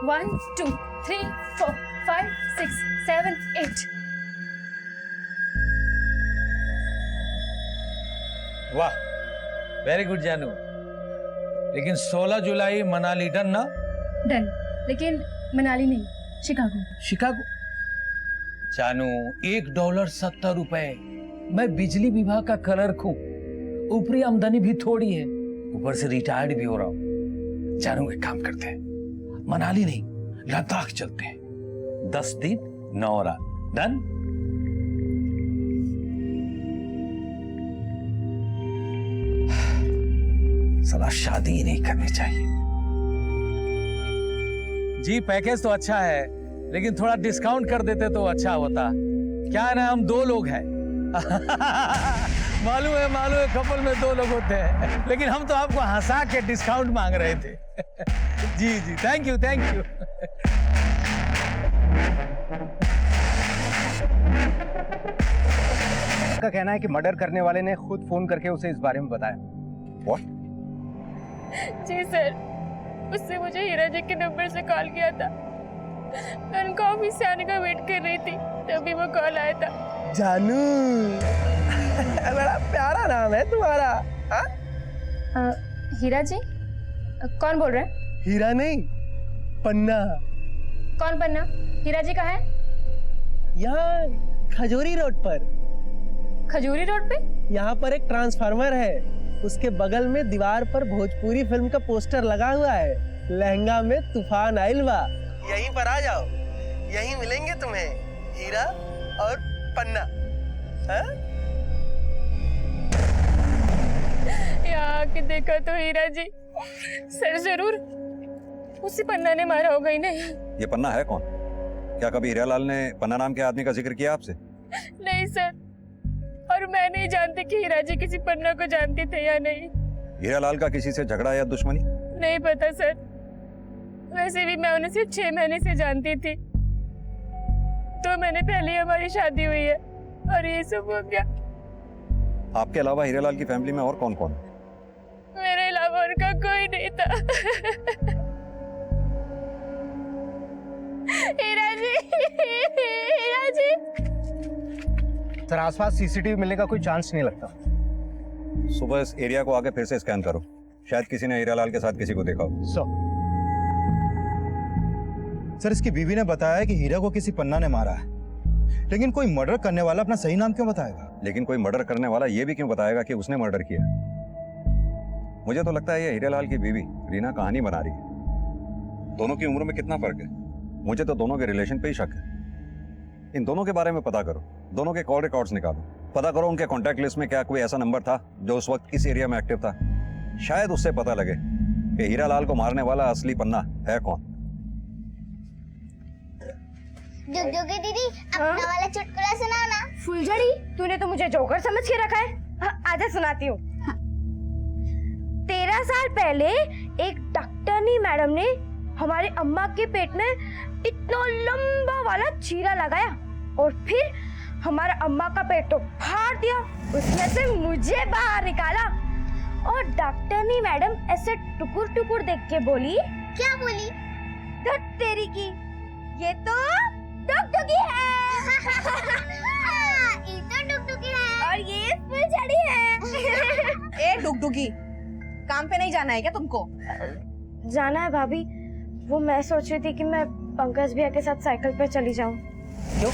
1 2 3 4 5 6 7 8। वाह, very good जानू। लेकिन 16 जुलाई मनाली डन ना? डन, लेकिन मनाली नहीं, शिकागो। शिकागो? जानू, $1.70। मैं बिजली विभाग का क्लर्क हूँ, ऊपरी आमदनी भी थोड़ी है, ऊपर से रिटायर्ड भी हो रहा हूँ। जानू, एक काम करते हैं, मनाली नहीं लद्दाख चलते हैं। 10 दिन 9 रात। डन? साला शादी ही नहीं करनी चाहिए। जी, पैकेज तो अच्छा है, लेकिन थोड़ा डिस्काउंट कर देते तो अच्छा होता। क्या है ना, हम 2 लोग हैं। मालूम है कपल में 2 लोग होते हैं, लेकिन हम तो आपको हंसा के डिस्काउंट मांग रहे थे। जी जी, थैंक यू थैंक यू। का कहना है कि मर्डर करने वाले ने खुद फोन करके उसे इस बारे में बताया। What? जी सर, उससे मुझे हीरा जी के नंबर से कॉल किया था। मैं उनका ऑफिस से आने का वेट कर रही थी, तभी वो कॉल आया था। जानू, बड़ा प्यारा नाम है तुम्हारा। हाँ? हीरा जी? कौन बोल रहे हैं? हीरा नहीं, पन्ना। कौन पन्ना? हीरा जी कहाँ है? यहाँ खजूरी रोड पर। खजूरी रोड पे? यहाँ पर एक ट्रांसफार्मर है, उसके बगल में दीवार पर भोजपुरी फिल्म का पोस्टर लगा हुआ है, लहंगा में तूफान आइल बा। यहीं पर आ जाओ, यहीं मिलेंगे तुम्हें हीरा और पन्ना। हाँ? यहाँ आके देखा तो हीरा जी, सर जरूर उसी पन्ना ने मारा होगा ही नहीं। ये पन्ना है कौन? क्या कभी हीरालाल ने पन्ना नाम के आदमी का जिक्र किया आपसे? नहीं सर, और मैं नहीं जानती कि हीरा जी किसी पन्ना को जानती थे या नहीं। हीरालाल का किसी से झगड़ा या दुश्मनी? नहीं पता सर, वैसे भी मैं उन्हें सिर्फ 6 महीने से जानती थी। 2 महीने पहले हमारी शादी हुई है और ये सब हो गया। आपके अलावा हीरालाल की फैमिली में और कौन कौन? मेरे अलावा उनका कोई नहीं था। हीरा जी, हीरा जी। सर, आसपास सीसीटीवी मिलने का कोई चांस नहीं लगता। सुबह इस एरिया को आके फिर से स्कैन करो, शायद किसी ने हीरालाल के साथ किसी को देखा हो। सर, इसकी बीवी ने बताया कि हीरा को किसी पन्ना ने मारा है, लेकिन कोई मर्डर करने वाला अपना सही नाम क्यों बताएगा? लेकिन कोई मर्डर करने वाला ये भी क्यों बताएगा कि उसने मर्डर किया? मुझे तो लगता है ये हीरालाल की बीवी रीना कहानी बना रही है। दोनों की उम्र में कितना फर्क है? मुझे तो दोनों के रिलेशन पे ही शक है। इन दोनों के बारे में पता करो, दोनों के कॉल रिकॉर्ड्स निकालो, पता करो उनके कॉन्टैक्ट लिस्ट में क्या कोई ऐसा नंबर था जो उस वक्त इस एरिया में एक्टिव था। शायद उससे पता लगे कि हीरालाल को मारने वाला असली पन्ना है कौन। डुगडुगी दीदी, अपना वाला चुटकुला सुनाओ ना। फुलझड़ी, तूने तो मुझे जोकर समझ के रखा है। आजा सुनाती हूँ। 13 साल पहले एक डॉक्टरनी मैडम ने हमारे अम्मा के पेट में इतना लंबा वाला चीरा लगाया और फिर हमारा अम्मा का पेट तो फाड़ दिया, उसमें से मुझे बाहर निकाला। और डॉक्टरनी मैडम ऐसे टुकुर टुकुर देख के बोली। क्या बोली? धत तेरी की, ये तो डुगडुगी है। ये तो डुगडुगी है और ये फुलझड़ी है। ए डुगडुगी, काम पे नहीं जाना है क्या तुमको? जाना है भाभी, वो मैं सोच रही थी कि मैं पंकज भैया के साथ साइकिल पे चली जाऊं। क्यों?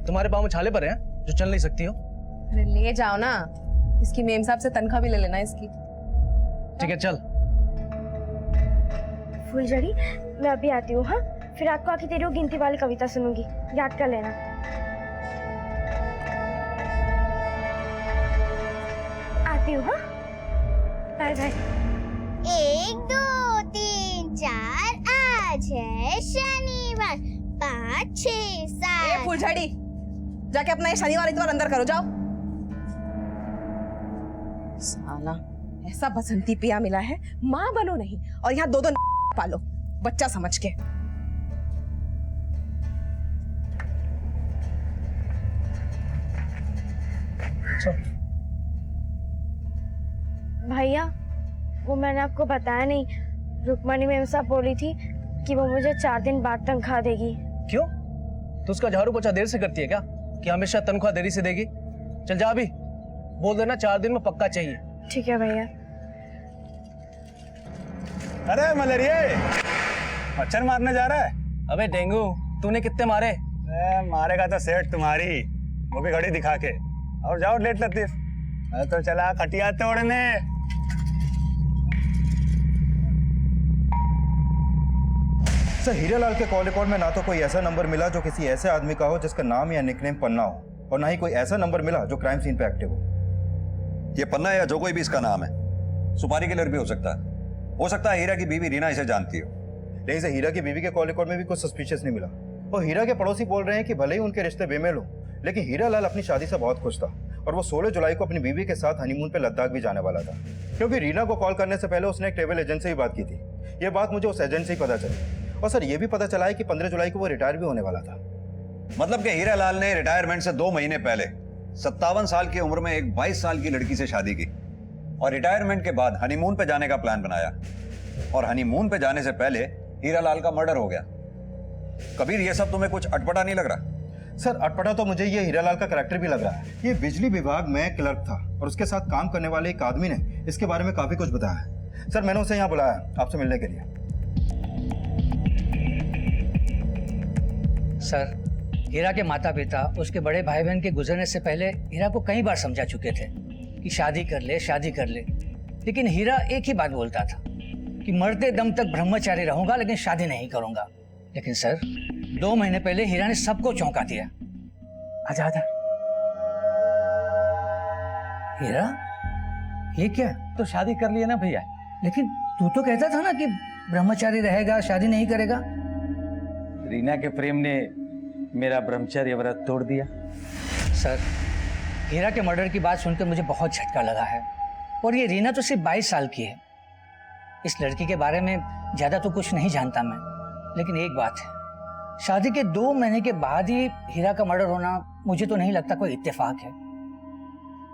तुम्हारे पाँव में छाले पड़े हैं जो चल नहीं सकती हो? अरे ले जाओ ना, इसकी मेम साहब से तनख्वाह भी ले लेना इसकी। ठीक है, चल। फुलझड़ी, मैं अभी आती हूँ। हाँ, फिर रात को आके तेरी वो गिनती वाली कविता सुनूंगी, याद कर लेना। आती हूँ। हाँ, बाय बाय। 1 2 3 4, आज है शनिवार। 5 6 7। फुलझड़ी, जाके अपना ये शनिवार इतवार अंदर करो, जाओ। साला ऐसा बसंती पिया मिला है, माँ बनो नहीं और यहाँ 2 पालो बच्चा समझ के। भैया, वो मैंने आपको बताया नहीं, रुक्मणी मैम साहब बोली थी कि वो मुझे 4 दिन बाद तनख्वाह देगी। क्यों? तो उसका झाड़ू पोछा देर से करती है क्या कि हमेशा तनख्वाह देरी से देगी? चल जा अभी, बोल देना 4 दिन में पक्का चाहिए। ठीक है भैया। अरे मलेरिया, मच्छर मारने जा रहा है? अबे डेंगू, तूने कितने मारे? मारेगा तो सेठ तुम्हारी, वो भी घड़ी दिखा के। और जाओ लेट लतीफ, मैं तो चला खटिया तोड़ने। सर, हीरालाल के कॉल रिकॉर्ड में ना तो कोई ऐसा नंबर मिला जो किसी ऐसे आदमी का हो जिसका नाम या निकनेम पन्ना हो, और ना ही कोई ऐसा नंबर मिला जो क्राइम सीन पे एक्टिव हो। ये पन्ना या जो कोई भी इसका नाम है, सुपारी किलर भी हो सकता है हीरा की बीवी रीना इसे जानती हो। लेकिन से हीरा की बीवी के कॉल रिकॉर्ड में भी कुछ सस्पिशियस नहीं मिला। और हीरा के पड़ोसी बोल रहे हैं कि भले ही उनके रिश्ते बेमेल हो, लेकिन हीरालाल अपनी शादी से बहुत खुश था और वो 16 जुलाई को अपनी बीवी के साथ हनीमून पे लद्दाख भी जाने वाला था। क्योंकि रीना को कॉल करने से पहले उसने एक ट्रैवल एजेंट से ही बात की थी। ये बात मुझे उस एजेंट से ही पता चली। और सर, ये भी पता चला है कि 15 जुलाई को वो रिटायर भी होने वाला था। मतलब कि हीरालाल ने रिटायरमेंट से 2 महीने पहले 57 साल की उम्र में एक 22 साल की लड़की से शादी की और रिटायरमेंट के बाद हनीमून पे जाने का प्लान बनाया। और हनीमून पे जाने से पहले हीरालाल का मर्डर हो गया। कबीर, ये सब तुम्हें कुछ अटपटा नहीं लग रहा? सर, अटपटा तो मुझे ये हीरालाल का कैरेक्टर भी लग रहा है। ये बिजली विभाग में क्लर्क था और उसके साथ काम करने वाले एक आदमी ने इसके बारे में काफी कुछ बताया है। सर, मैंने उसे यहाँ बुलाया आपसे मिलने के लिए। सर, हीरा के माता पिता उसके बड़े भाई बहन के गुजरने से पहले हीरा को कई बार समझा चुके थे कि शादी कर ले, शादी कर ले। लेकिन हीरा एक ही बात बोलता था कि मरते दम तक ब्रह्मचारी रहूंगा लेकिन शादी नहीं करूंगा। लेकिन सर, 2 महीने पहले हीरा ने सबको चौंका दिया। आजा आजा। हीरा, ये क्या? तो शादी कर लिया ना भैया। लेकिन तू तो कहता था ना कि ब्रह्मचारी रहेगा, शादी नहीं करेगा। रीना के प्रेम ने मेरा ब्रह्मचर्य व्रत तोड़ दिया। सर, हीरा के मर्डर की बात सुनकर मुझे बहुत झटका लगा है। और ये रीना तो सिर्फ 22 साल की है। इस लड़की के बारे में ज्यादा तो कुछ नहीं जानता मैं, लेकिन एक बात है, शादी के 2 महीने के बाद ही हीरा का मर्डर होना मुझे तो नहीं लगता कोई इत्तेफाक है।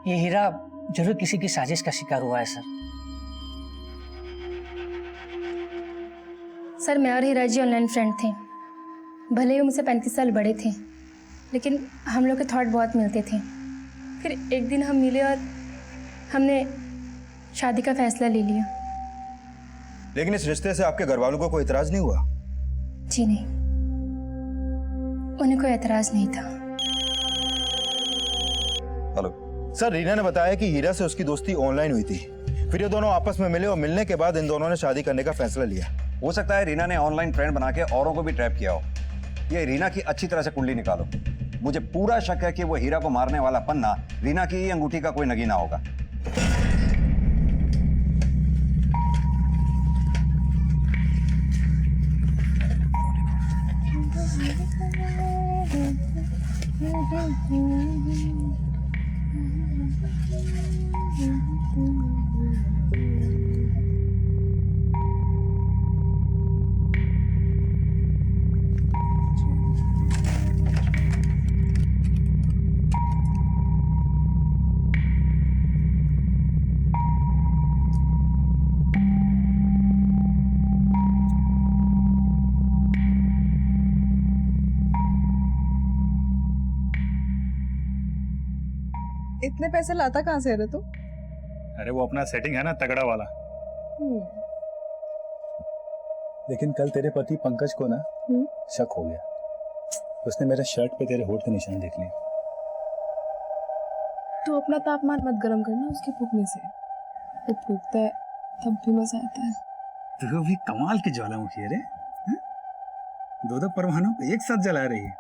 ये हीरा जरूर किसी की साजिश का शिकार हुआ है। सर, मैं और हीरा जी ऑनलाइन फ्रेंड थे। भले ही वो मुझसे 35 साल बड़े थे, लेकिन हम लोग के थॉट बहुत मिलते थे। फिर एक दिन हम मिले और हमने शादी का फैसला ले लिया। लेकिन इस रिश्ते से आपके घर वालों को कोई इतराज नहीं हुआ? जी नहीं, उन्हें कोई एतराज नहीं था। हेलो सर, रीना ने बताया कि हीरा से उसकी दोस्ती ऑनलाइन हुई थी। फिर ये दोनों आपस में मिले और मिलने के बाद इन दोनों ने शादी करने का फैसला लिया। हो सकता है रीना ने ऑनलाइन फ्रेंड बना के औरों को भी ट्रैप किया हो। ये रीना की अच्छी तरह से कुंडली निकालो। मुझे पूरा शक है कि वो हीरा को मारने वाला पन्ना रीना की ही अंगूठी का कोई नगीना होगा। इतने पैसे लाता कहाँ से रे तू? अरे वो अपना सेटिंग है ना तगड़ा वाला। लेकिन कल तेरे पति पंकज को ना शक हो गया। उसने मेरे शर्ट पे तेरे होठ के निशान देख लिए। तू अपना तापमान मत गर्म करना उसके फूकने से। वो फूकता है तब भी मजा आता है। तू भी कमाल की ज्वालामुखी है रे। 2 परमाणु को एक साथ जला रही है।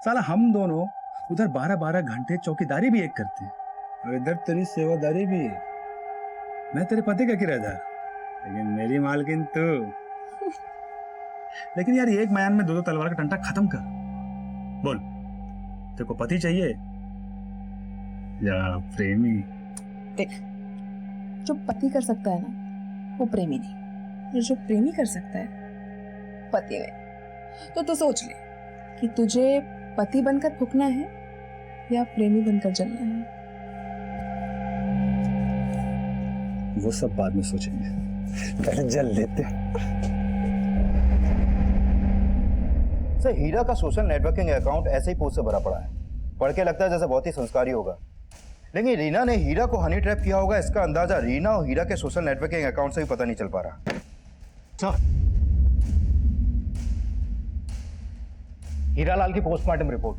साला हम दोनों उधर 12-12 घंटे चौकीदारी भी एक करते हैं और इधर तेरी सेवादारी भी। मैं तेरे पति का किराएदार, लेकिन मेरी मालकिन तू। लेकिन यार, एक म्यान में 2 तलवार का टंटा खत्म कर। बोल, तेरे को पति चाहिए या प्रेमी? देख, जो पति कर सकता है ना वो प्रेमी नहीं, और जो प्रेमी कर सकता है पति नहीं। तो तू सोच ले कि तुझे पति बनकर फूकना है या प्रेमी बनकर जलना है। वो सब बाद में सोचेंगे, पहले जल लेते हैं। सर हीरा का सोशल नेटवर्किंग अकाउंट ऐसे ही पोस्ट से भरा पड़ा है। पढ़ के लगता है जैसे बहुत ही संस्कारी होगा, लेकिन रीना ने हीरा को हनी ट्रैप किया होगा, इसका अंदाजा रीना और हीरा के सोशल नेटवर्किंग अकाउंट से भी पता नहीं चल पा रहा। सर, हीरालाल की पोस्टमार्टम रिपोर्ट,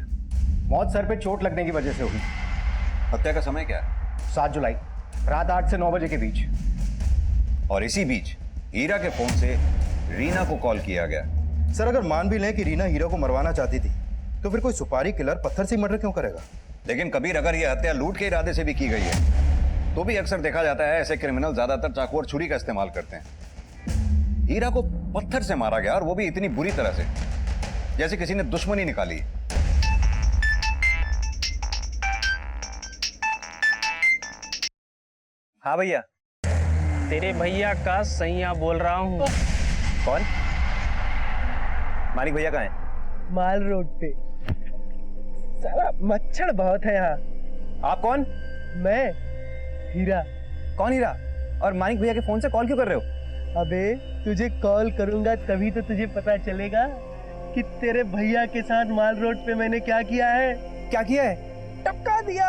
मौत सर पे चोट लगने की वजह से हुई। हत्या का समय क्या है? 7 जुलाई रात 8 से 9 बजे के बीच। और इसी बीच हीरा के फोन से रीना को कॉल किया गया। सर अगर मान भी लें कि रीना हीरा को मरवाना चाहती थी, तो फिर कोई सुपारी किलर पत्थर से मर्डर क्यों करेगा? लेकिन कबीर, अगर यह हत्या लूट के इरादे से भी की गई है तो भी अक्सर देखा जाता है ऐसे क्रिमिनल ज्यादातर चाकू और छुरी का इस्तेमाल करते हैं। हीरा को पत्थर से मारा गया, और वो भी इतनी बुरी तरह से जैसे किसी ने दुश्मनी निकाली। हाँ भैया, तेरे भैया का सैया बोल रहा हूँ। कौन? मानिक भैया कहाँ है? माल रोड पे। साला मच्छर बहुत है यहाँ। आप कौन? मैं हीरा। कौन हीरा? और मानिक भैया के फोन से कॉल क्यों कर रहे हो? अबे तुझे कॉल करूंगा तभी तो तुझे पता चलेगा कि तेरे भैया के साथ माल रोड पे मैंने क्या किया है। क्या किया है? टपका दिया।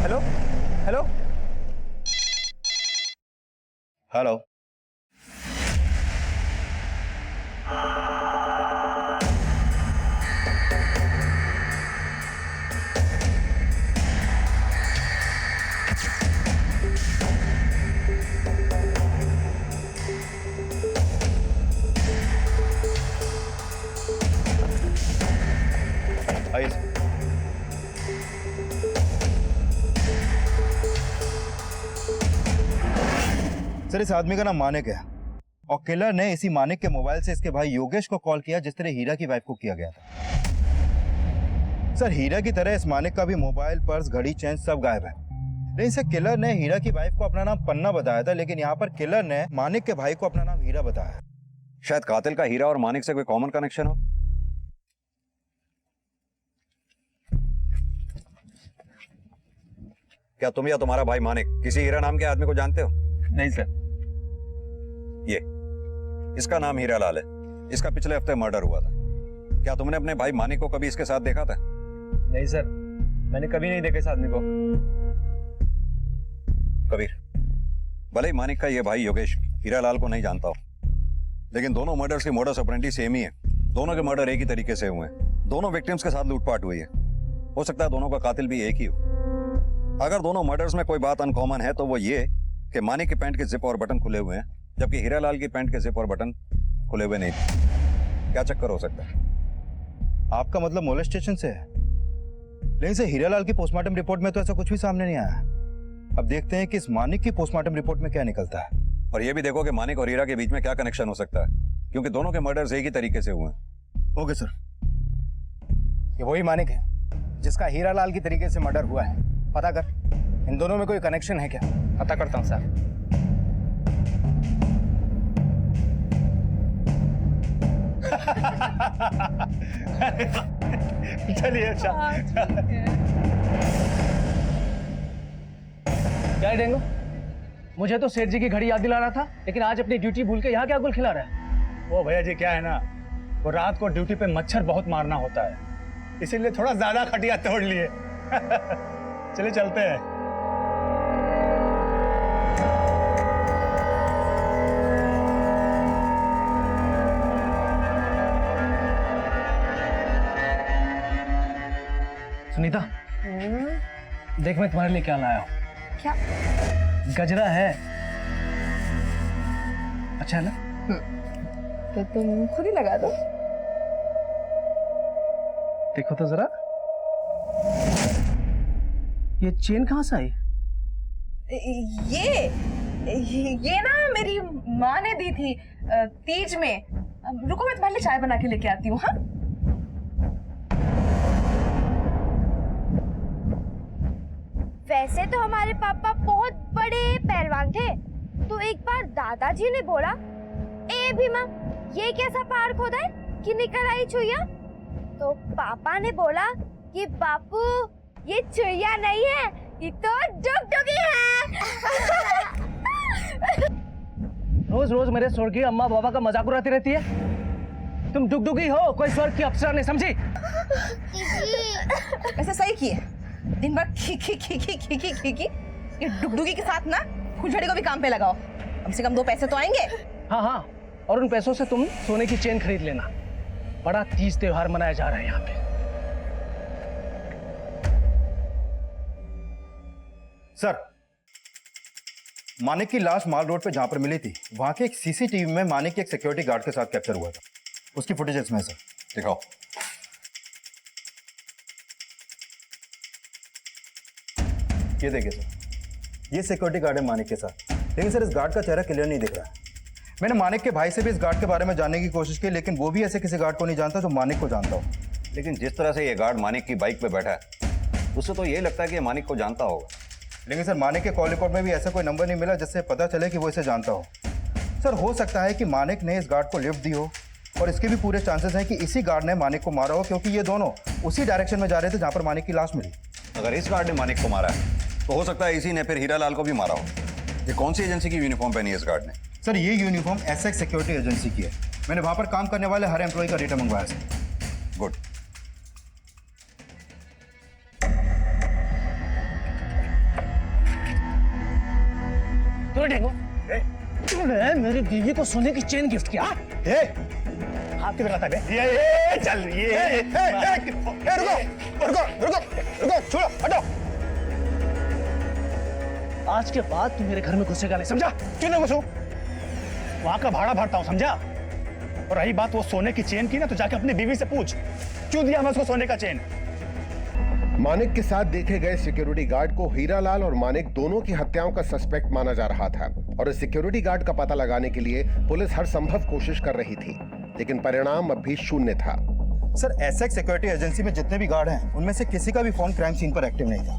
हेलो हेलो हेलो, आइए सर। सर इस आदमी का नाम मानिक है, और किलर ने इसी मानिक के मोबाइल से इसके भाई योगेश को कॉल किया, जिस तरह हीरा की वाइफ को किया गया था। सर हीरा की तरह इस मानिक का भी मोबाइल, पर्स, घड़ी, चेन सब गायब है। लेकिन सर किलर ने हीरा की वाइफ को अपना नाम पन्ना बताया था, लेकिन यहाँ पर किलर ने मानिक के भाई को अपना नाम हीरा बताया। शायद कातिल का हीरा और मानिक से कोई कॉमन कनेक्शन हो। क्या तुम या तुम्हारा भाई मानिक किसी हीरा नाम के आदमी को जानते हो? नहीं सर। ये इसका नाम हीरालाल है, इसका पिछले हफ्ते मर्डर हुआ था। क्या तुमने अपने भाई मानिक को कभी इसके साथ देखा था? नहीं सर, मैंने कभी नहीं देखा इस आदमी को। कबीर, भले ही मानिक का ये भाई योगेश हीरालाल को नहीं जानता हो, लेकिन दोनों मर्डर्स की मोडस ऑपरेंडी सेम ही है। दोनों के मर्डर एक ही तरीके से हुए हैं। दोनों विक्टिम्स के साथ लूटपाट हुई है। हो सकता है दोनों का कातिल भी एक ही हो। अगर दोनों मर्डर्स में कोई बात अनकॉमन है तो वो ये कि मानिक की पैंट के जिप और बटन खुले हुए हैं, जबकि हीरालाल की पैंट के जिप और बटन खुले हुए नहीं थे। क्या चक्कर हो सकता है? आपका मतलब मोलेस्टेशन से है? लेकिन सर हीरालाल की पोस्टमार्टम रिपोर्ट में तो ऐसा कुछ भी सामने नहीं आया। अब देखते हैं कि इस मानिक की पोस्टमार्टम रिपोर्ट में क्या निकलता है। और ये भी देखो कि मानिक और हीरा के बीच में क्या कनेक्शन हो सकता है, क्योंकि दोनों के मर्डर्स एक ही तरीके से हुए हैं। Okay sir. ये वही मानिक है जिसका हीरालाल की तरीके से मर्डर हुआ है। पता कर, इन दोनों में कोई कनेक्शन है क्या? पता करता हूँ सर। चलिए अच्छा। क्या है डेंगू? मुझे तो सेठ जी की घड़ी याद दिला रहा था, लेकिन आज अपनी ड्यूटी भूल के यहाँ क्या गुल खिला रहा है? वो भैया जी क्या है ना, वो रात को ड्यूटी पे मच्छर बहुत मारना होता है, इसीलिए थोड़ा ज्यादा खटिया तोड़ लिए। चलिए चलते हैं। सुनीता, देख मैं तुम्हारे लिए क्या लाया हूँ। क्या? गजरा है। अच्छा है ना? तो तुम खुद ही लगा दो। देखो तो जरा, ये चेन कहाँ से आई? ये ना मेरी माँ ने दी थी तीज में। रुको मैं तुम्हारे लिए चाय बना के लेके आती हूँ। हाँ, वैसे तो हमारे पापा बहुत बड़े पहलवान थे, तो एक बार दादाजी ने बोला, ए भीमा, ये कैसा पहाड़ खोदा है कि निकल आई चुईया? तो पापा ने बोला कि बापू ये चुईया नहीं है, ये तो डुगडुगी है। रोज रोज मेरे स्वर्गीय अम्मा बाबा का मजाक उड़ाती रहती है। तुम डुगडुगी हो, कोई स्वर्ग की अप्सरा नहीं, समझी? ऐसा सही किए, दिन भर खी खी खी खी खी खी खी खी, ये डुगडुगी के साथ ना फुलझड़ी को भी काम पे लगाओ, कम से कम 2 पैसे तो आएंगे। हाँ हाँ, और उन पैसों से तुम सोने की चेन खरीद लेना। बड़ा तीज त्योहार मनाया जा रहा है यहाँ पे। सर, मानिक की लाश माल रोड पे जहां पर मिली थी, वहां के एक सीसीटीवी में मानिक के एक सिक्योरिटी गार्ड के साथ कैप्चर हुआ था। उसकी फुटेज इसमें सर, दिखाओ। ये देखिए सर, ये सिक्योरिटी गार्ड है मानिक के साथ, लेकिन सर इस गार्ड का चेहरा क्लियर नहीं दिख रहा है। मैंने मानिक के भाई से भी इस गार्ड के बारे में जानने की कोशिश की, लेकिन वो भी ऐसे किसी गार्ड को नहीं जानता जो मानिक को जानता हो। लेकिन जिस तरह से ये गार्ड मानिक की बाइक पे बैठा है, उससे तो ये लगता है कि ये मानिक को जानता होगा। लेकिन सर मानिक के कॉल रिकॉर्ड में भी ऐसा कोई नंबर नहीं मिला जिससे पता चले कि वो इसे जानता हो। सर हो सकता है कि मानिक ने इस गार्ड को लिफ्ट दी हो, और इसके भी पूरे चांसेस हैं कि इसी गार्ड ने मानिक को मारा हो, क्योंकि ये दोनों उसी डायरेक्शन में जा रहे थे जहां पर मानिक की लाश मिली। अगर इस गार्ड ने मानिक को मारा है तो हो सकता है इसी ने फिर हीरालाल को भी मारा हो। ये कौन सी एजेंसी की यूनिफॉर्म पहनी है इस गार्ड ने? सर ये यूनिफॉर्म एसएक्स सिक्योरिटी एजेंसी की है। मैंने वहां पर काम करने वाले हर एम्प्लॉय का डेटा मंगवाया सर। गुड। तूने मेरी बीवी को सोने की चेन गिफ्ट किया? हाथ की लगाता है ये चल ये रुको छोड़ो हटो। आज के बाद तू मेरे घर में घुसेगा नहीं, समझा? क्यों ना घुसूं? वहां का भाड़ा भरता हूं, समझा? और रही बात वो सोने की चेन की ना, तो जाके अपनी बीवी से पूछ क्यों दिया मैं उसको सोने का चेन। मानिक के साथ देखे गए सिक्योरिटी गार्ड को हीरालाल और मानिक दोनों की हत्याओं का सस्पेक्ट माना जा रहा था, और इस सिक्योरिटी गार्ड का पता लगाने के लिए पुलिस हर संभव कोशिश कर रही थी, लेकिन परिणाम अब भी शून्य था। सर एसएक्स सिक्योरिटी एजेंसी में जितने भी गार्ड हैं, उनमें से किसी का भी फोन क्राइम सीन पर एक्टिव नहीं था।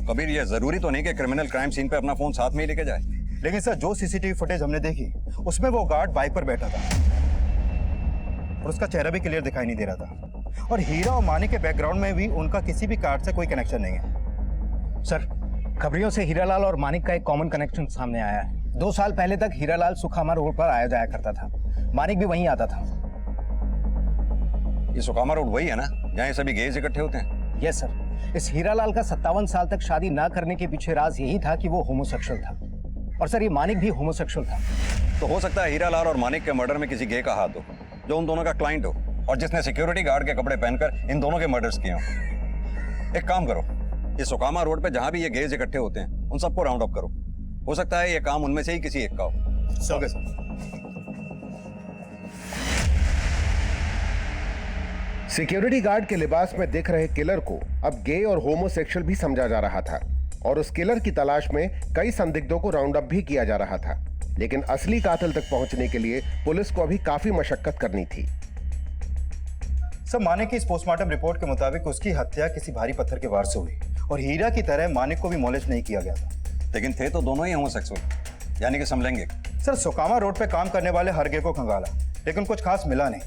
कबीर, ये जरूरी तो नहीं कि क्रिमिनल क्राइम सीन पे अपना फोन साथ में ही लेके जाए। लेकिन सर जो सीसीटीवी फुटेज हमने देखी, उसमें वो गार्ड बाइक पर बैठा था और उसका चेहरा भी क्लियर दिखाई नहीं दे रहा था, और हीरा और मानिक के बैकग्राउंड में भी उनका किसी भी कार्ड से कोई कनेक्शन नहीं है। सर, खबरियों से हीरालाल और मानिक का एक कॉमन कनेक्शन सामने आया है। 2 साल पहले तक हीरालाल सुखामा रोड पर आया जाया करता था, मानिक भी वहीं आता था। ये सुखामा रोड वही है ना जहाँ ये सभी गेज इकट्ठे होते हैं? Yes sir. इस हीरालाल का 57 साल तक शादी ना करने के पीछे राज यही था कि वो होमोसेक्सुअल था, और सर ये मानिक भी होमोसेक्सुअल था। तो हो सकता है हीरालाल और मानिक के मर्डर में किसी गे का हाथ हो, जो उन दोनों का क्लाइंट हो, और जिसने सिक्योरिटी गार्ड के कपड़े पहनकर इन दोनों के मर्डर्स किए हों। एक काम करो, ये सुकामा रोड पे जहां भी ये गेज इकट्ठे होते हैं, उन सबको राउंड अप करो। हो सकता है ये काम उनमें से ही किसी एक का हो। Okay sir. सिक्योरिटी गार्ड के लिबास में दिख रहे किलर को अब गे और होमोसेक्सुअल भी समझा जा रहा था, और उस किलर की तलाश में कई संदिग्धों को राउंड अप भी किया जा रहा था, लेकिन असली कातिल तक पहुंचने के लिए पुलिस को अभी काफी मशक्कत करनी थी। सर मानिक की इस पोस्टमार्टम रिपोर्ट के मुताबिक उसकी हत्या किसी भारी पत्थर के वार से हुई, और हीरा की तरह मानिक को भी मॉलेज नहीं किया गया था। लेकिन थे तो दोनों ही होमोसेक्सुअल, यानी कि समलेंगे। सर सुकामा रोड पे काम करने वाले हर गे को खंगाला, लेकिन कुछ खास मिला नहीं।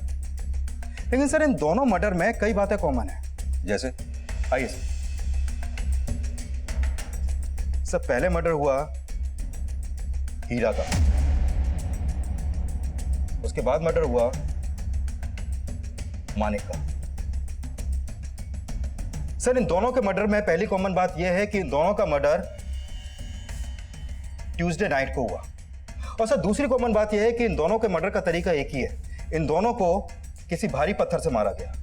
लेकिन सर इन दोनों मर्डर में कई बातें कॉमन है। जैसे? आइए सर, पहले मर्डर हुआ हीरा का, उसके बाद मर्डर हुआ मानिक का। सर इन दोनों के मर्डर में पहली कॉमन बात यह है कि इन दोनों का मर्डर ट्यूसडे नाइट को हुआ, और सर दूसरी कॉमन बात यह है कि इन दोनों के मर्डर का तरीका एक ही है, इन दोनों को किसी भारी पत्थर से मारा गया।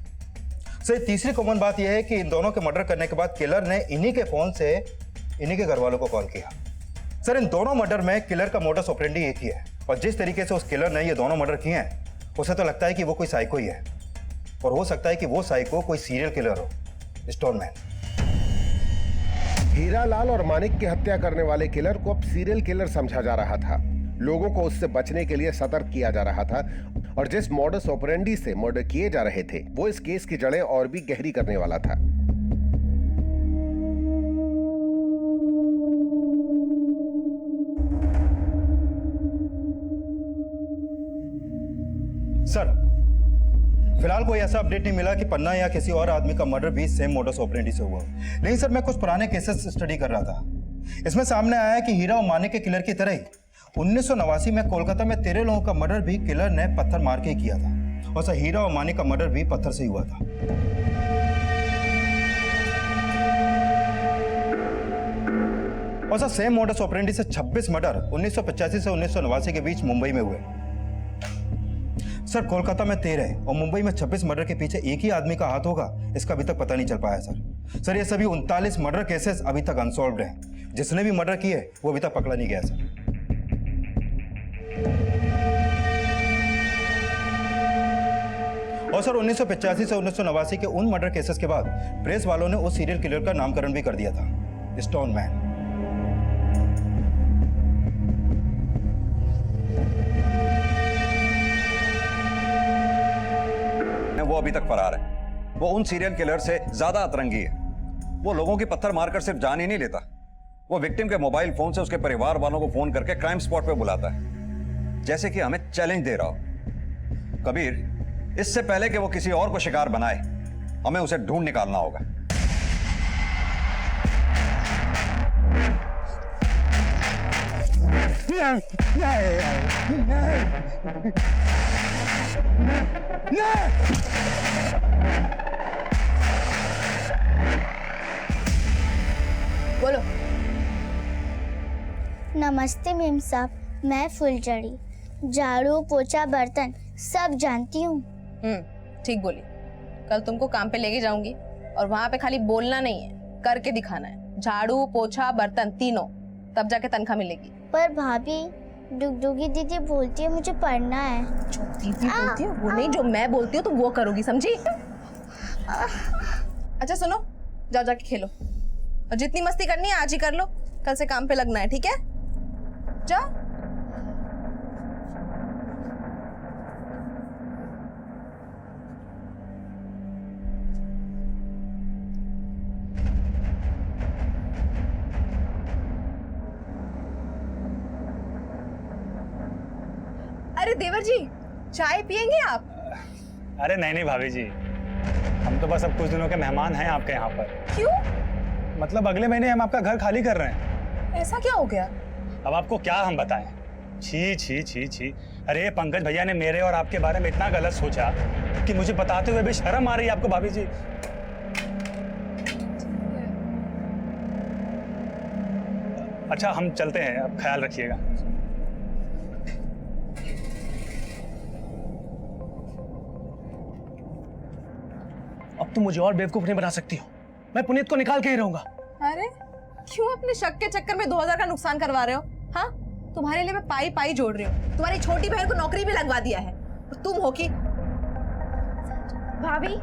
सर तीसरी कॉमन बात यह है कि इन दोनों के मर्डर करने के बाद किलर ने इन्हीं के फोन से इन्हीं के घर वालों को कॉल किया। सर इन दोनों मर्डर में किलर का मोडस ऑपरेंडी एक ही है, और जिस तरीके से उस किलर ने ये दोनों मर्डर किए हैं, उसे तो लगता है कि वो कोई साइको ही है, और हो सकता है कि वो साइको कोई सीरियल किलर हो, स्टोनमैन। हीरालाल और मानिक की हत्या करने वाले किलर को अब सीरियल किलर समझा जा रहा था। लोगों को उससे बचने के लिए सतर्क किया जा रहा था, और जिस मॉडस ऑपरेंडी से मर्डर किए जा रहे थे, वो इस केस की जड़ें और भी गहरी करने वाला था। सर फिलहाल कोई ऐसा अपडेट नहीं मिला कि पन्ना या किसी और आदमी का मर्डर भी सेम मोडस ऑपरेंडी से हुआ। नहीं सर, मैं कुछ पुराने केसेस स्टडी कर रहा था, इसमें सामने आया है कि हीरा और मानिक के किलर की तरह ही 1989 में कोलकाता में 13 लोगों का मर्डर भी किलर ने पत्थर मार के ही किया था। और सर हीरा और मानिक का मर्डर भी पत्थर से ही हुआ था। और सर सेम मोडस ऑपरेंडी से 26 मर्डर 1985 से 1989 के बीच मुंबई में हुए। सर कोलकाता में 13 और मुंबई में 26 मर्डर के पीछे एक ही आदमी का हाथ होगा, इसका अभी तक पता नहीं चल पाया सर। ये सभी 39 मर्डर केसेस अभी तक अनसॉल्व्ड हैं। जिसने भी मर्डर किए वो अभी तक पकड़ा नहीं गया सर। और सर 1985 से 1989 के उन मर्डर केसेस के बाद प्रेस वालों ने उस सीरियल किलर का नामकरण भी कर दिया था, स्टोन मैन। वो अभी तक फरार है। वो उन सीरियल किलर से ज्यादा अतरंगी है। वो लोगों की पत्थर मारकर सिर्फ जान ही नहीं लेता, वो विक्टिम के मोबाइल फोन से उसके परिवार वालों को फोन करके क्राइम स्पॉट पे बुलाता है, जैसे कि हमें चैलेंज दे रहा हो। कबीर, इससे पहले कि वो किसी और को शिकार बनाए, हमें उसे ढूंढ निकालना होगा। बोलो। नमस्ते मेम साहब, मैं फुलझड़ी। झाड़ू पोछा बर्तन सब जानती हूँ। ठीक बोली। कल तुमको काम पे लेके जाऊंगी और वहाँ पे खाली बोलना नहीं है, करके दिखाना है। झाड़ू पोछा बर्तन तीनों, तब जाके तनख्वाह मिलेगी। पर भाभी, डुगडुगी दीदी बोलती है मुझे पढ़ना है। जो दीदी बोलती है वो नहीं, जो मैं बोलती हूँ तुम वो करोगी, समझी? अच्छा सुनो, जाओ जाके खेलो और जितनी मस्ती करनी है आज ही कर लो, कल से काम पे लगना है, ठीक है? जाओ। अरे देवर जी, चाय पियेंगे आप? अरे नहीं भाभी जी, हम तो बस अब कुछ दिनों के मेहमान हैं आपके यहाँ पर। क्यों? मतलब अगले महीने हम आपका घर खाली कर रहे हैं। ऐसा क्या हो गया? अब आपको क्या हम बताएं? छी छी छी छी। अरे पंकज भैया ने मेरे और आपके बारे में इतना गलत सोचा कि मुझे बताते हुए भी शर्म आ रही है आपको भाभी जी। अच्छा हम चलते हैं, अब ख्याल रखिएगा। अब तुम मुझे और बेवकूफ नहीं बना सकती हो। मैं पुनीत को निकाल के ही रहूंगा। अरे क्यों अपने शक के चक्कर में 2000 का नुकसान करवा रहे हो? हाँ, तुम्हारे लिए मैं पाई पाई जोड़ रही हूँ। तुम्हारी छोटी बहन को नौकरी भी लगवा दिया है और तुम हो कि भाभी,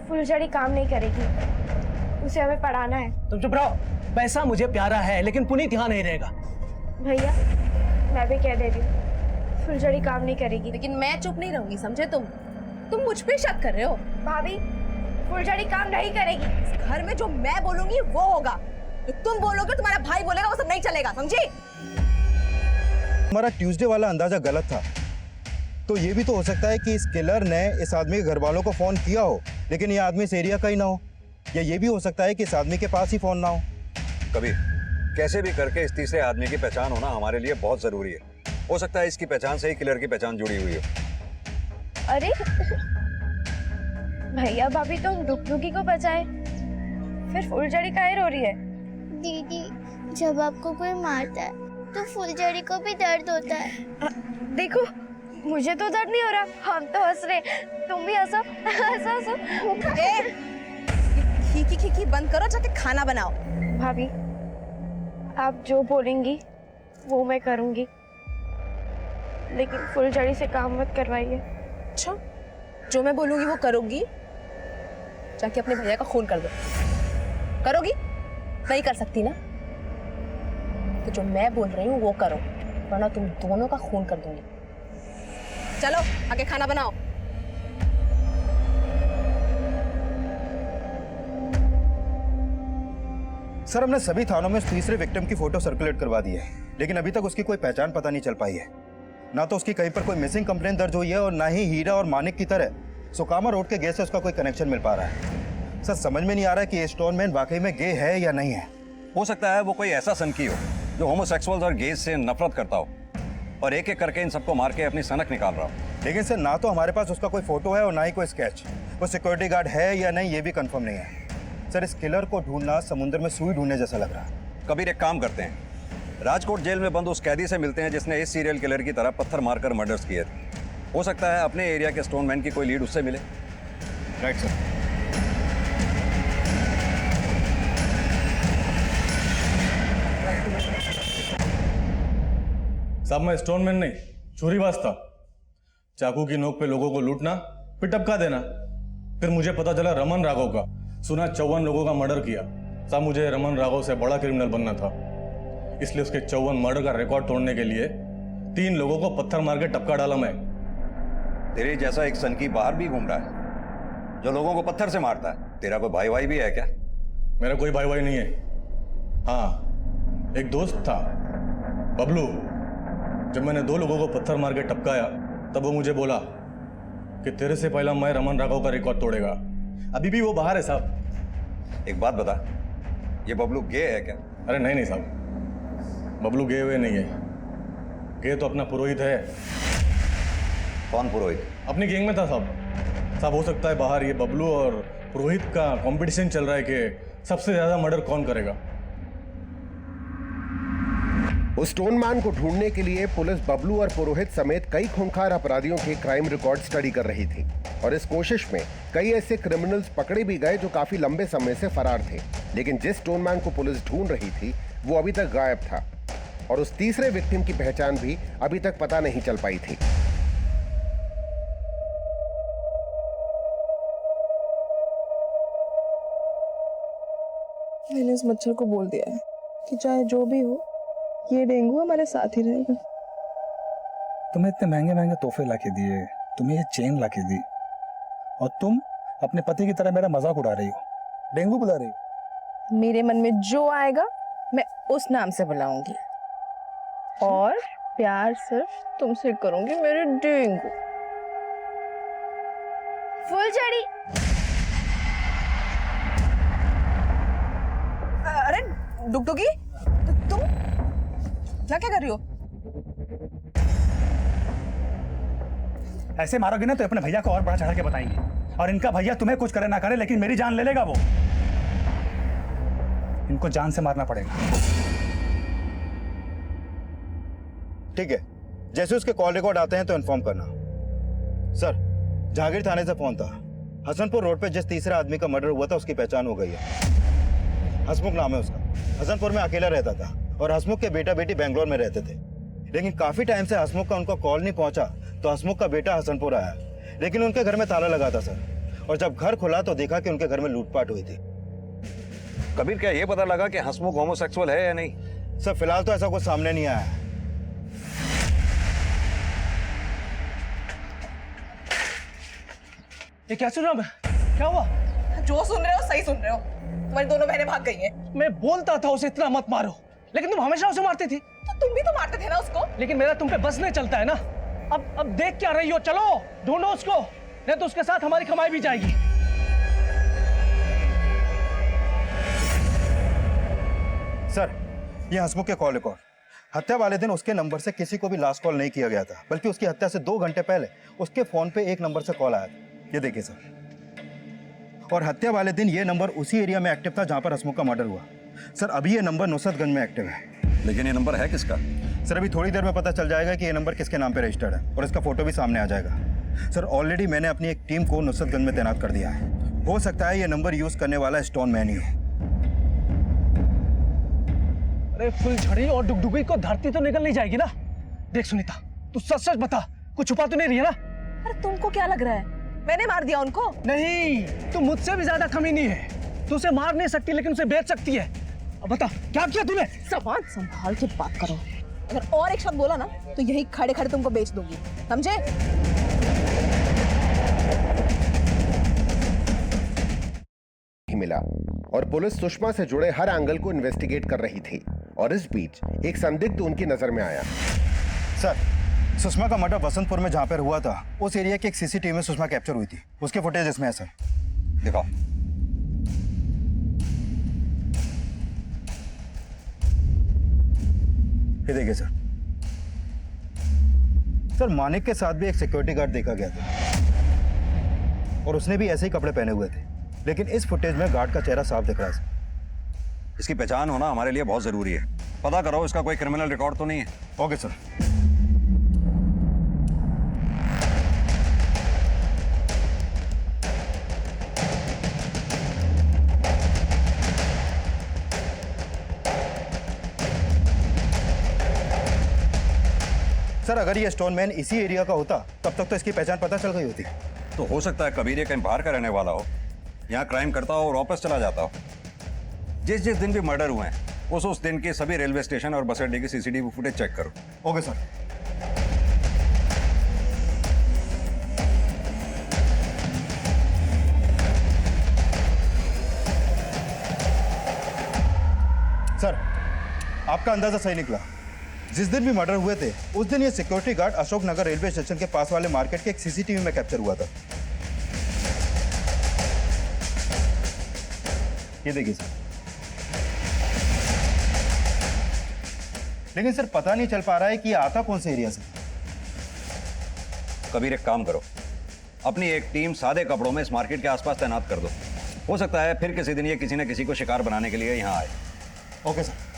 फुलझड़ी काम नहीं करेगी, उसे हमें पढ़ाना है। तुम चुप रहो। पैसा मुझे प्यारा है लेकिन पुनीत यहाँ नहीं रहेगा। भैया, मैं भी कह दे रही हूँ, फुलझड़ी काम नहीं करेगी। लेकिन मैं चुप नहीं रहूंगी, समझे? तुम मुझ पे शक कर रहे हो। भाभी, फुलझड़ी काम नहीं करेगी। घर में जो मैं बोलूंगी वो होगा, जो तुम बोलोगे तुम्हारा भाई बोलेगा वो सब नहीं चलेगा, समझी? हमारा ट्यूसडे वाला अंदाजा गलत था। तो ये भी तो हो सकता है कि इस किलर ने इस आदमी के घर वालों को फोन किया हो, लेकिन ये आदमी इस एरिया का ही ना हो। या ये भी हो सकता है कि इस आदमी के पास ही फोन ना हो। कबीर, कैसे भी करके इस तीसरे आदमी की पहचान होना हमारे लिए बहुत जरूरी है। हो सकता है इसकी पहचान से ही किलर की पहचान जुड़ी हुई हो। अरे भैया भाभी, तुम डुगडुगी को बचाए, फिर फुलझड़ी काहे रो रही है? दीदी, जब आपको कोई मारता है तो फुलझड़ी को भी दर्द होता है। देखो, मुझे तो दर्द नहीं हो रहा, हम तो हंस रहे, तुम भी हंसो। हंसो हंसो। खीखी खीखी बंद करो, जाके खाना बनाओ। भाभी, आप जो बोलेंगी वो मैं करूंगी, लेकिन फुलझड़ी से काम मत करवाइए। अच्छा, जो मैं बोलूंगी वो करोगी? जाके अपने भैया का खून कर दो। करोगी? नहीं कर सकती ना? तो जो मैं बोल रही हूँ वो करो, वरना तुम दोनों का खून कर दूंगी। चलो आके खाना बनाओ। सर, हमने सभी थानों में उस तीसरे विक्टिम की फोटो सर्कुलेट करवा दी है, लेकिन अभी तक उसकी कोई पहचान पता नहीं चल पाई है। ना तो उसकी कहीं पर कोई मिसिंग कंप्लेंट दर्ज हुई है और ना ही हीरा और मानिक की तरह सुकामा रोड के गे से उसका कोई कनेक्शन मिल पा रहा है। सर, समझ में नहीं आ रहा है कि ये स्टोन मैन वाकई में गे है या नहीं है। हो सकता है वो कोई ऐसा सनकी हो जो होमोसेक्सुअल्स और गेज से नफरत करता हो और एक एक करके इन सबको मार के अपनी सनक निकाल रहा हो। लेकिन सर ना तो हमारे पास उसका कोई फोटो है और ना ही कोई स्केच। वो सिक्योरिटी गार्ड है या नहीं ये भी कंफर्म नहीं है। सर इस किलर को ढूंढना समुद्र में सुई ढूंढने जैसा लग रहा है। कबीर एक काम करते हैं, राजकोट जेल में बंद उस कैदी से मिलते हैं जिसने इस सीरियल किलर की तरह पत्थर मारकर मर्डर्स किए थे। हो सकता है अपने एरिया के स्टोनमैन की कोई लीड उससे मिले। Right sir. साहब मैं स्टोनमैन नहीं, चोरीबाज था। चाकू की नोक पे लोगों को लूटना, फिर टपका देना। फिर मुझे पता चला रमन राघव का, सुना 54 लोगों का मर्डर किया। साहब मुझे रमन राघव से बड़ा क्रिमिनल बनना था, इसलिए उसके 54 मर्डर का रिकॉर्ड तोड़ने के लिए 3 लोगों को पत्थर मार के टपका डाला मैं। तेरे जैसा एक सनकी बाहर भी घूम रहा है जो लोगों को पत्थर से मारता है। तेरा कोई भाई भाई भी है क्या? मेरा कोई भाई भाई नहीं है। हाँ, एक दोस्त था बबलू। जब मैंने 2 लोगों को पत्थर मार के टपकाया तब वो मुझे बोला कि तेरे से पहला मैं रमन राघव का रिकॉर्ड तोड़ेगा। अभी भी वो बाहर है साहब। एक बात बता, ये बबलू गे है क्या? अरे नहीं नहीं साहब, बबलू गे हुए नहीं है। गे तो अपना पुरोहित है। कौन पुरोहित? अपनी गैंग में था साहब। साहब हो सकता है बाहर ये बबलू और पुरोहित का कंपटीशन चल रहा है कि सबसे ज्यादा मर्डर कौन करेगा। उस स्टोनमैन को ढूंढने के लिए पुलिस बबलू और पुरोहित समेत कई खूंखार अपराधियों के क्राइम रिकॉर्ड स्टडी कर रही थी और इस कोशिश में कई ऐसे क्रिमिनल्स पकड़े भी गए जो काफी लंबे समय से फरार थे। लेकिन जिस स्टोनमैन को पुलिस ढूंढ रही थी वो अभी तक गायब था और उस तीसरे विक्टिम की पहचान भी अभी तक पता नहीं चल पाई थी। मैंने इस मच्छर को बोल दिया है कि चाहे जो भी हो ये डेंगू हमारे साथ ही रहेगा। तुम्हें इतने महंगे महंगे तोहफे लाके दिए, तुम्हें ये चेन लाके दी और तुम अपने पति की तरह मेरा मजाक उड़ा रही हो, डेंगू बुला रही हो। मेरे मन में जो आएगा मैं उस नाम से बुलाऊंगी और प्यार सिर्फ तुमसे करूंगी मेरे डेंगू। फुलझड़ी। अरे डुगडुगी, तुम क्या क्या कर रही हो? ऐसे मारोगे ना तो अपने भैया को और बड़ा चढ़ा के बताएंगे और इनका भैया तुम्हें कुछ करे ना करे लेकिन मेरी जान ले लेगा वो। इनको जान से मारना पड़ेगा। ठीक है, जैसे उसके कॉल रिकॉर्ड आते हैं तो इन्फॉर्म करना। सर जहांगीर थाने से फोन था। हसनपुर रोड पे जिस तीसरे आदमी का मर्डर हुआ था उसकी पहचान हो गई है। हसमुख नाम है उसका। हसनपुर में अकेला रहता था और हसमुख के बेटा बेटी बेंगलोर में रहते थे। लेकिन काफी टाइम से हसमुख का उनको कॉल नहीं पहुंचा तो हसमुख का बेटा हसनपुर आया, लेकिन उनके घर में ताला लगा था सर। और जब घर खुला तो देखा कि उनके घर में लूटपाट हुई थी। कबीर क्या ये पता लगा कि हसमुख होमोसेक्सुअल है या नहीं? सर फिलहाल तो ऐसा कुछ सामने नहीं आया है। ये क्या सुन रहा मैं? क्या हुआ? जो सुन रहे हो सही सुन रहे हो। तुम्हारी दोनों बहनें भाग गई हैं। मैं बोलता था उसे इतना मत मारो, लेकिन तुम हमेशा उसे मारती थी। तो तुम भी तो मारते थे ना उसको। लेकिन मेरा तुम पे बस नहीं चलता है ना। अब देख क्या रही हो, चलो ढूंढो उसको, नहीं तो उसके साथ हमारी कमाई भी जाएगी। सर ये हसमुख के कॉल रिकॉर्ड। हत्या वाले दिन उसके नंबर से किसी को भी लास्ट कॉल नहीं किया गया था, बल्कि उसकी हत्या से 2 घंटे पहले उसके फोन पे एक नंबर से कॉल आया था। ये देखिए सर। और हत्या वाले दिन ये नंबर उसी एरिया में एक्टिव था जहां पर हसमुख का मर्डर हुआ। सर अभी ये नंबर नुसरतगंज में एक्टिव है। लेकिन ये नंबर है किसका? सर अभी थोड़ी देर में पता चल जाएगा कि ये नंबर किसके नाम पे रजिस्टर्ड है और इसका फोटो भी सामने आ जाएगा। सर ऑलरेडी मैंने अपनी एक टीम को नुसरतगंज में तैनात कर दिया है। हो सकता है ये नंबर यूज करने वाला स्टोनमैन ही हो। अरे फुलझड़ी और डुगडुगी को धरती तो निकल नहीं जाएगी ना। देख सुनीता, तू सच सच बता, कुछ छुपा तो नहीं रही है ना? अरे तुमको क्या लग रहा है मैंने मार दिया उनको? नहीं, तू मुझसे भी ज्यादा कमीनी है। तू उसे मार नहीं सकती लेकिन उसे बेच सकती है। अब बता क्या किया तूने? जबान संभाल के बात करो। अगर और एक शब्द बोला ना तो यही खड़े खड़े तुमको बेच दूंगी, समझे? मिला और पुलिस सुषमा से जुड़े हर एंगल को इन्वेस्टिगेट कर रही थी और इस बीच एक संदिग्ध उनकी नजर में आया। सर सुषमा का मर्डर वसंतपुर में जहां पर हुआ था उस एरिया की एक सीसीटीवी में सुषमा कैप्चर हुई थी। उसके फुटेज इसमें है सर, दिखाओ। ये देखिए सर। सर मानिक के साथ भी एक सिक्योरिटी गार्ड देखा गया था और उसने भी ऐसे ही कपड़े पहने हुए थे, लेकिन इस फुटेज में गार्ड का चेहरा साफ दिख रहा है सर। इसकी पहचान होना हमारे लिए बहुत जरूरी है। पता करो इसका कोई क्रिमिनल रिकॉर्ड तो नहीं है। Okay sir. सर अगर ये स्टोनमैन इसी एरिया का होता तब तक तो इसकी पहचान पता चल गई होती। तो हो सकता है कबीर ये कहीं बाहर का रहने वाला हो, यहाँ क्राइम करता हो और वापस चला जाता हो। जिस जिस दिन भी मर्डर हुए हैं उस दिन के सभी रेलवे स्टेशन और बस अड्डे की सीसीटीवी फुटेज चेक करो। Okay sir. सर आपका अंदाजा सही निकला। जिस दिन भी मर्डर हुए थे उस दिन ये security guard Ashok Nagar railway station के पास वाले मार्केट के एक सीसीटीवी में कैप्चर हुआ था। ये देखिए सर। लेकिन सर पता नहीं चल पा रहा है कि ये आता कौन से एरिया से। कबीर एक काम करो, अपनी एक टीम सादे कपड़ों में इस मार्केट के आसपास तैनात कर दो। हो सकता है फिर किसी दिन ये किसी न किसी को शिकार बनाने के लिए यहाँ आए। Okay sir.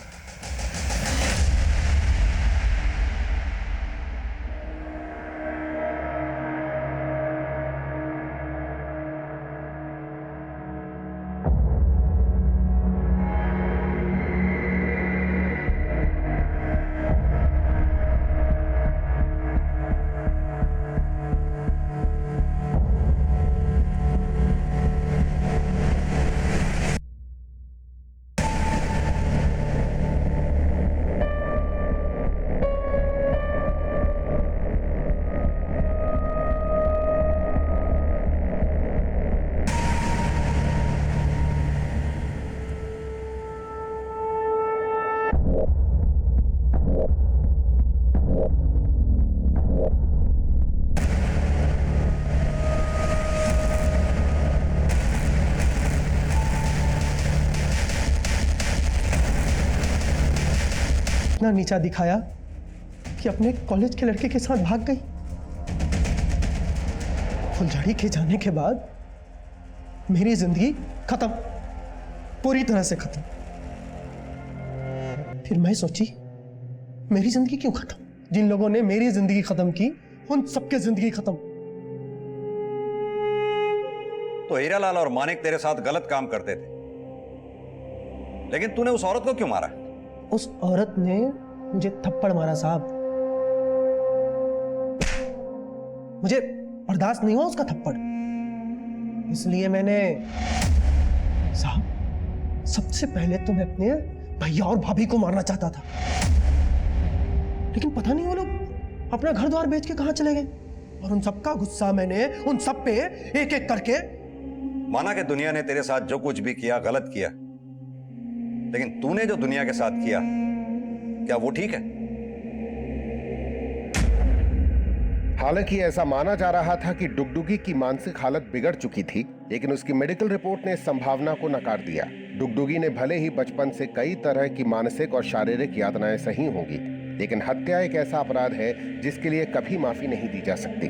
इतना नीचा दिखाया कि अपने कॉलेज के लड़के के साथ भाग गई। फुलझड़ी के जाने के बाद मेरी जिंदगी खत्म, पूरी तरह से खत्म। फिर मैं सोची मेरी जिंदगी क्यों खत्म? जिन लोगों ने मेरी जिंदगी खत्म की उन सबके जिंदगी खत्म। तो हीरालाल और मानिक तेरे साथ गलत काम करते थे, लेकिन तूने उस औरत को क्यों मारा? उस औरत ने मुझे थप्पड़ मारा साहब। मुझे बर्दाश्त नहीं हुआ उसका थप्पड़, इसलिए मैंने साहब सबसे पहले तो मैं अपने भैया और भाभी को मारना चाहता था, लेकिन पता नहीं वो लोग अपना घर द्वार बेच के कहां चले गए। और उन सबका गुस्सा मैंने उन सब पे एक एक करके। माना कि दुनिया ने तेरे साथ जो कुछ भी किया गलत किया, लेकिन तूने जो दुनिया के साथ किया क्या वो ठीक है? हालांकि ऐसा माना जा रहा था कि डुगडुगी की मानसिक हालत बिगड़ चुकी थी, लेकिन उसकी मेडिकल रिपोर्ट ने इस संभावना को नकार दिया। डुगडुगी ने भले ही बचपन से कई तरह की मानसिक और शारीरिक यातनाएं सही होंगी, लेकिन हत्या एक ऐसा अपराध है जिसके लिए कभी माफी नहीं दी जा सकती।